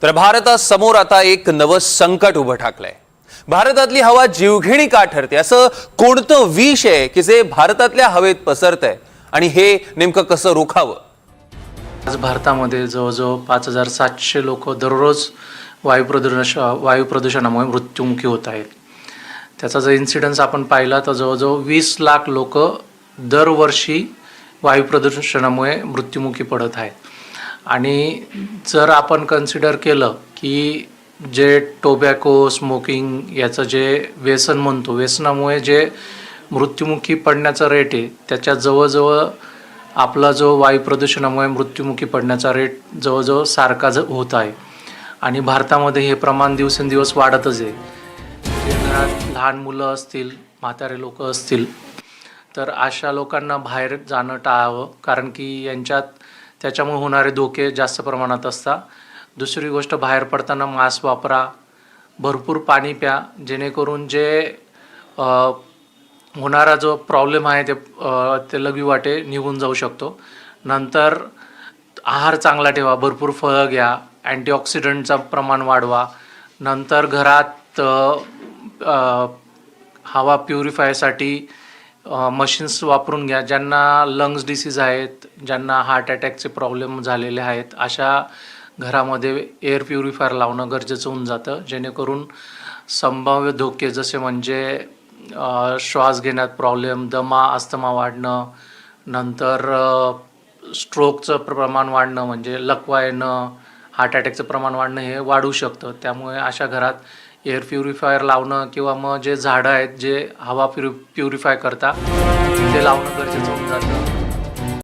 तर भारतासमोर आता एक नवं संकट उभं ठाकलंय। भारतातली हवा जीवघेणी का ठरते? असं कोणतं विष आहे की जे भारतातल्या हवेत पसरतंय आणि हे नेमकं कसं रोखावं? आज भारतामध्ये जवळजवळ 5700 लोक दररोज वायू प्रदूषणामुळे मृत्युमुखी होत आहेत। त्याचा जर इन्सिडन्स आपण पाहिला तर जवळजवळ 20 लाख लोक दरवर्षी वायू प्रदूषणामुळे मृत्युमुखी पडत आहेत। आणि जर आपण कन्सिडर केलं की जे टोबॅको स्मोकिंग याचं जे व्यसन म्हणतो, व्यसनामुळे जे मृत्युमुखी पडण्याचा रेट आहे त्याच्या जवळजवळ आपला जो वायू प्रदूषणामुळे मृत्युमुखी पडण्याचा रेट जवळजवळ सारखा होत आहे। आणि भारतामध्ये हे प्रमाण दिवसेंदिवस वाढतच आहे। घरात लहान मुलं असतील, म्हातारे लोक असतील तर अशा लोकांना बाहेर जाणं टाळावं, कारण की त्याच्यामुळे होणारे धोके जास्त प्रमाणात असतात। दुसरी गोष्ट, बाहेर पडताना मास्क वापरा, भरपूर पाणी प्या, जेणेकरून जे होणारा जो प्रॉब्लेम आहे ते लघुवाटे निघून जाऊ शकतो। नंतर आहार चांगला ठेवा, भरपूर फळं घ्या, अँटीऑक्सिडंटचं प्रमाण वाढवा। नंतर घरात हवा प्युरिफायसाठी मशीन्स वापरून घ्या। ज्यांना लंग्स डिसीज आहेत, ज्यांना हार्ट अटॅकचे प्रॉब्लेम झालेले आहेत, अशा घरामध्ये एअर प्युरिफायर लावणं गरजेचं होऊन जातं, जेणेकरून संभाव्य धोके जसे म्हणजे श्वास घेण्यात प्रॉब्लेम, दमा, अस्थमा वाढणं, नंतर स्ट्रोकचं प्रमाण वाढणं म्हणजे लकवा येणं, हार्ट अटॅकचं प्रमाण वाढणं हे वाढू शकतं। त्यामुळे अशा घरात एअर प्युरिफायर लावणं किंवा मग जे झाडं आहेत जे हवा प्युरिफाय करतात ते लावणं गरजेचं होऊन जातं।